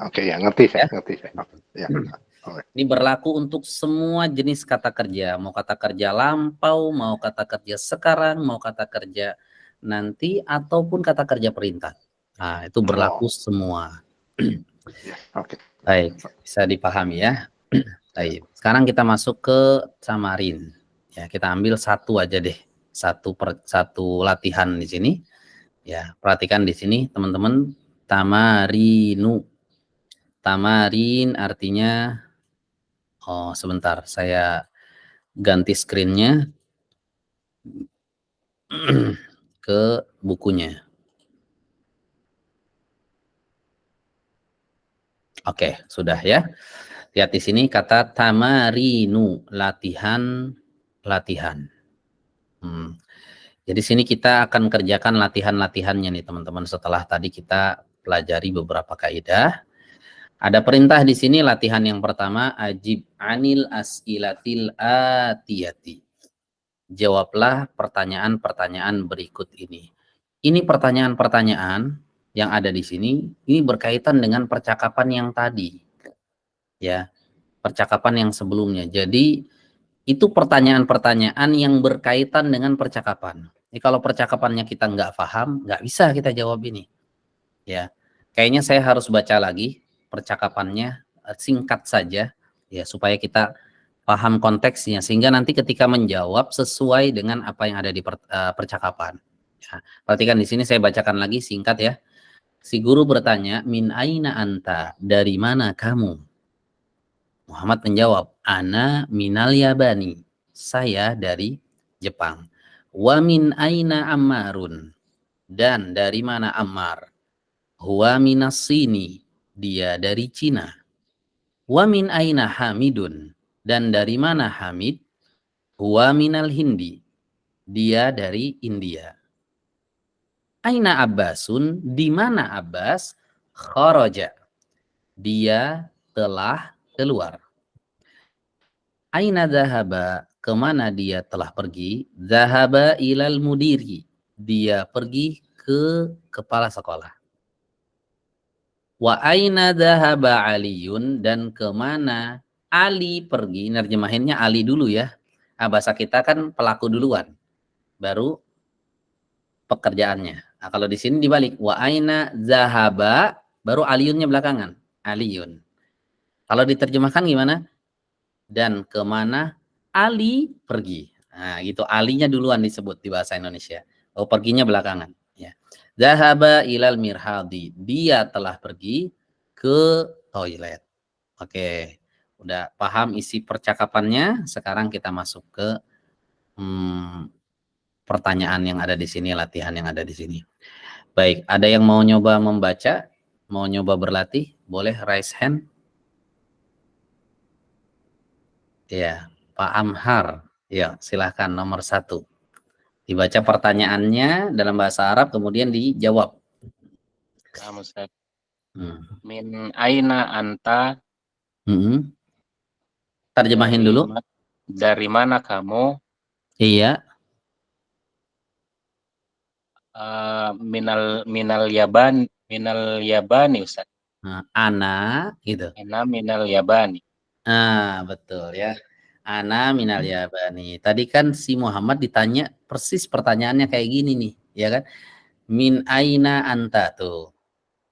Oke, ya ngerti saya. Ini berlaku untuk semua jenis kata kerja. Mau kata kerja lampau, mau kata kerja sekarang, mau kata kerja nanti, ataupun kata kerja perintah. Itu berlaku semua. Baik, bisa dipahami ya. Baik. Sekarang kita masuk ke samarin. Ya, kita ambil satu aja deh. Satu latihan di sini. Ya, perhatikan di sini teman-teman. Tamarinu. Tamarin artinya sebentar, saya ganti screen-nya ke bukunya. Oke, sudah ya. Lihat di sini kata tamarinu, latihan. Jadi sini kita akan kerjakan latihan-latihannya nih teman-teman. Setelah tadi kita pelajari beberapa kaidah. Ada perintah di sini latihan yang pertama, ajib anil as'ilatil atiyati. Jawablah pertanyaan-pertanyaan berikut ini. Ini pertanyaan-pertanyaan yang ada di sini, ini berkaitan dengan percakapan yang tadi. ya, percakapan yang sebelumnya. Jadi itu pertanyaan-pertanyaan yang berkaitan dengan percakapan. Jadi kalau percakapannya kita nggak paham, nggak bisa kita jawab ini. Ya, kayaknya saya harus baca lagi percakapannya, singkat saja, ya, supaya kita paham konteksnya, sehingga nanti ketika menjawab sesuai dengan apa yang ada di percakapan. Ya, perhatikan di sini saya bacakan lagi singkat ya. Si guru bertanya, min aina anta, dari mana kamu? Muhammad menjawab, ana minal yabani, saya dari Jepang. Wa min aina Ammarun, dan dari mana Ammar? Huwa minas Sini, dia dari Cina. Wa min aina Hamidun, dan dari mana Hamid? Huwa minal Hindi, dia dari India. Aina Abbasun, di mana Abbas? Kharaja, dia telah keluar. Aina dhahaba, kemana dia telah pergi? Dhahaba ilal mudiri, dia pergi ke kepala sekolah. Wa aina dhahaba Aliyun, dan kemana Ali pergi? Nerjemahinnya Ali dulu ya. Nah, bahasa kita kan pelaku duluan, baru pekerjaannya. Nah, kalau di sini dibalik, wa aina dhahaba, baru Aliyunnya belakangan. Aliyun. Kalau diterjemahkan gimana? Dan kemana Ali pergi. Nah, gitu. Alinya duluan disebut di bahasa Indonesia. Oh, perginya belakangan. Ya. Zahaba ilal mirhadi. Dia telah pergi ke toilet. Oke. Udah paham isi percakapannya. Sekarang kita masuk ke pertanyaan yang ada di sini, latihan yang ada di sini. Baik, ada yang mau nyoba membaca? Mau nyoba berlatih? Boleh raise hand. Ya, Pak Amhar. Ya, silahkan nomor 1. Dibaca pertanyaannya dalam bahasa Arab, kemudian dijawab. Min aina anta. Terjemahin dulu. Dari mana kamu? Iya. Minal Yabani Ustaz. Nah, ana gitu. Ana minal Yabani. Nah, betul ya. Ana minal Yabani. Tadi kan si Muhammad ditanya persis pertanyaannya kayak gini nih, ya kan? Min aina anta tuh.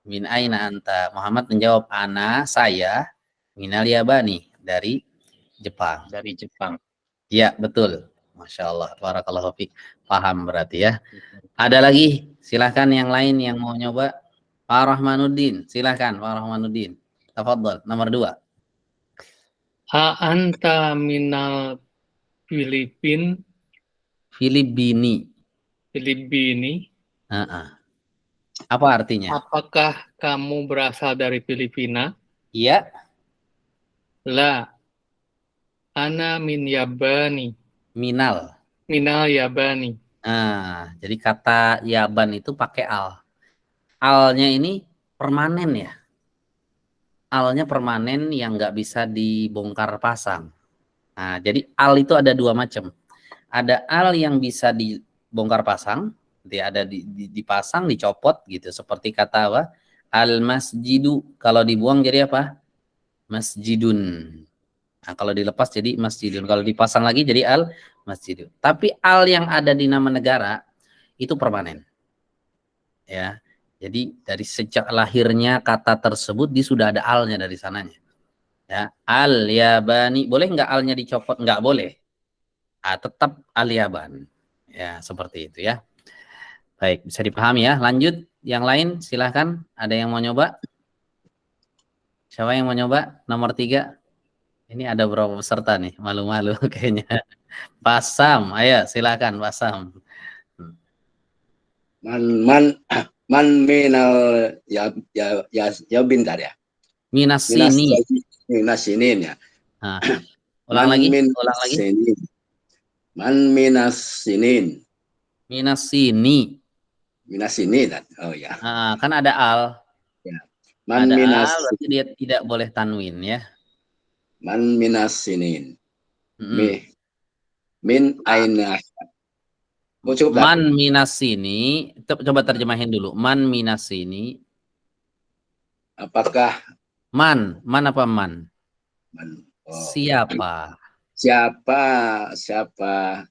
Min aina anta. Muhammad menjawab, ana, saya, minal Yabani, dari Jepang. Dari Jepang. Ya, betul. Masya Allah. Barakallahu fiik. Paham berarti ya. Ada lagi? Silahkan yang lain yang mau nyoba. Pak Rahmanuddin. Silahkan Pak Rahmanuddin. Tafadhol. Nomor 2. Anta minal Filipin. Filipini. Apa artinya? Apakah kamu berasal dari Filipina? Iya. La. Ana min Yabani. Minal Yabani. Jadi kata Yaban itu pakai al. Alnya ini permanen ya. Alnya permanen yang nggak bisa dibongkar pasang. Nah, jadi al itu ada 2 macam. Ada al yang bisa dibongkar pasang, dia ada dipasang, dicopot gitu. Seperti kata apa? Al masjidu, kalau dibuang jadi apa? Masjidun. Nah, kalau dilepas jadi masjidun. Kalau dipasang lagi jadi al masjidun. Tapi al yang ada di nama negara itu permanen. Ya. Jadi dari sejak lahirnya kata tersebut dia sudah ada alnya dari sananya. Ya, al yabani, boleh nggak alnya dicopot? Nggak boleh. Tetap al yaban. Ya, seperti itu ya. Baik, bisa dipahami ya. Lanjut, yang lain silahkan. Ada yang mau nyoba? Siapa yang mau nyoba? Nomor 3. Ini ada berapa peserta nih? Malu-malu kayaknya. Pak Sam, ayo silakan Pak Sam. Man minal ya bintar ya. Minas sini. Minas sini ya. Nah, ulang lagi. Sinin. Man minas sinin. Minas sini. Minas sini kan. Oh ya. Kan ada al. Ya. Man ada minas al, berarti dia tidak boleh tanwin ya. Man minas sinin. Min aina. Man minas sini, coba terjemahin dulu. Man minas sini. Apakah Man apa man? Siapa? Siapa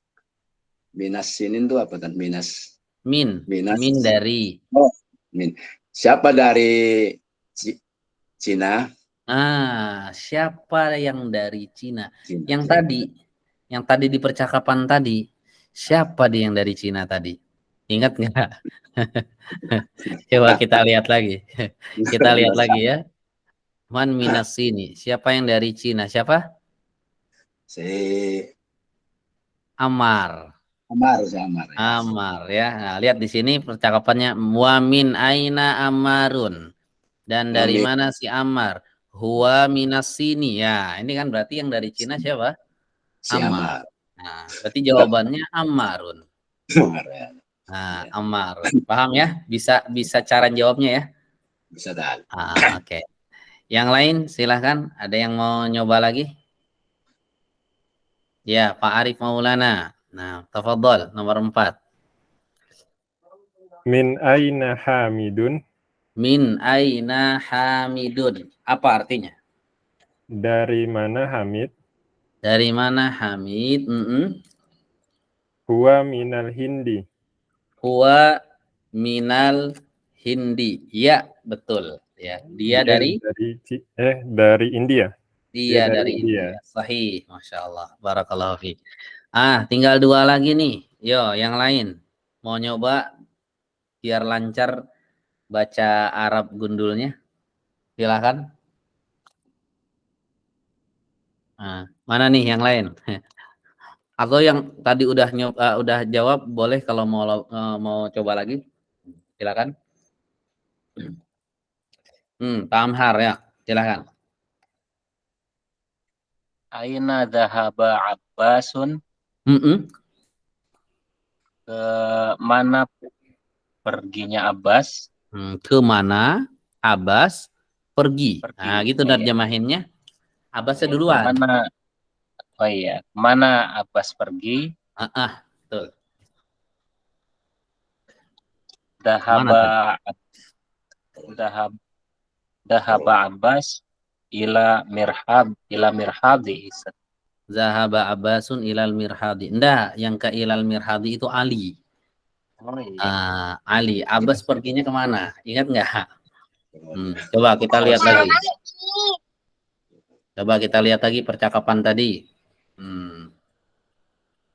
minas sinin itu apa kan? Minas Min dari. min. Siapa dari Cina? Siapa yang dari Cina? Cina. Yang tadi di percakapan tadi, siapa dia yang dari Cina tadi? Ingat nggak? Coba kita lihat lagi. Kita lihat lagi ya. Man minas sini. Siapa yang dari Cina? Siapa? Si Ammar. Ammar. Ammar ya. Nah, lihat di sini percakapannya wa min aina Ammarun. Dan dari mana si Ammar? Huwa minas sini. Ya, ini kan berarti yang dari Cina siapa? Si Ammar. Nah, berarti jawabannya Ammarun. Ya. Nah, Ammar. Paham ya? Bisa cara jawabnya ya? Bisa dah. Oke. Yang lain silahkan. Ada yang mau nyoba lagi? Ya, Pak Arif Maulana. Nah, tafadhol nomor 4. Min aina Hamidun? Min aina Hamidun. Apa artinya? Dari mana Hamid? Dari mana Hamid? Huwa minal Hindi. Huwa minal Hindi. Ya, betul. Ya, dia dari India. Dia dari India. Sahih, Masya Allah. Barakallahu fiik. Tinggal 2 lagi nih. Yo, yang lain. Mau nyoba biar lancar baca Arab gundulnya? Silakan. Mana nih yang lain? Atau yang tadi udah jawab, boleh kalau mau coba lagi? Silakan. Pak Amhar ya, silakan. Aina dhahaba Abbasun? Ke mana perginya Abbas? Ke mana Abbas pergi? Nah, gitu terjemahinnya. Abbasnya duluan. Mana Abbas pergi? Betul. Dahaba Abbas ila mirhadi. Zahaba Abbasun ilal mirhadi. Enggak, yang ke ilal mirhadi itu Ali. Ali. Abbas perginya kemana? Ingat nggak? Coba kita lihat lagi. Percakapan tadi.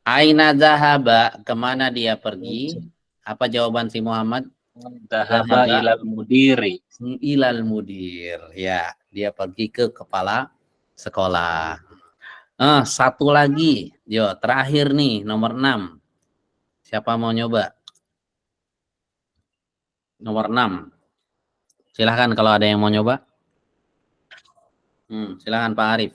Aina zahaba, kemana dia pergi? Apa jawaban si Muhammad? Dahaba ilal mudiri. Ilal mudir. Ya, dia pergi ke kepala sekolah. Satu lagi. Yo, terakhir nih, nomor 6. Siapa mau nyoba? Nomor 6. Silahkan kalau ada yang mau nyoba. Silahkan Pak Arif.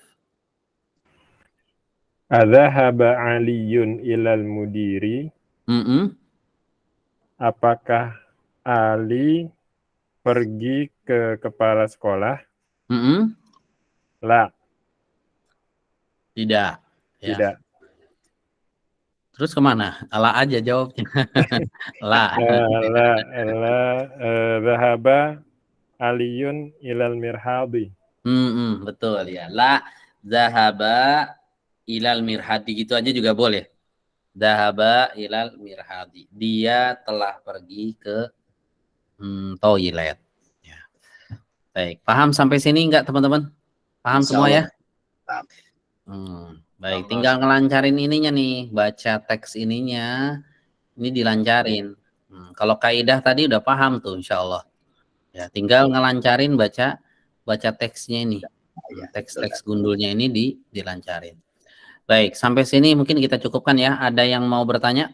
Adzahaba Aliyun ilal mudiri? Apakah Ali pergi ke kepala sekolah? La. Tidak. Tidak. Terus kemana? La aja jawabnya. La. Zahaba Aliyun ilal mirhadi. Betul ya. La zahaba ilal mirhadi, gitu aja juga boleh. Zahaba ilal mirhadi. Dia telah pergi ke toilet. Ya. Baik, paham sampai sini enggak teman-teman? Paham semua ya? Baik, tinggal ngelancarin ininya nih, baca teks ininya, ini dilancarin. Kalau kaidah tadi udah paham tuh, insya Allah. Ya, tinggal ngelancarin baca teksnya ini, teks gundulnya ini dilancarin. Baik, sampai sini mungkin kita cukupkan ya. Ada yang mau bertanya?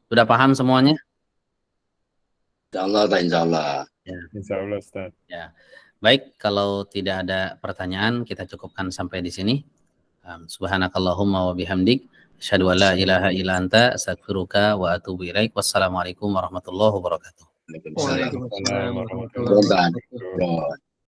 Sudah paham semuanya? Insya Allah. Ya. Insya Allah, Ustaz. Ya. Baik, kalau tidak ada pertanyaan, kita cukupkan sampai di sini. Subhanakallahumma wa bihamdik, asyhadu an la ilaha illa anta, astaghfiruka wa atubu ilaik. Wassalamualaikum warahmatullahi wabarakatuh. Waalaikumsalam Waalaikumsalam warahmatullahi wabarakatuh.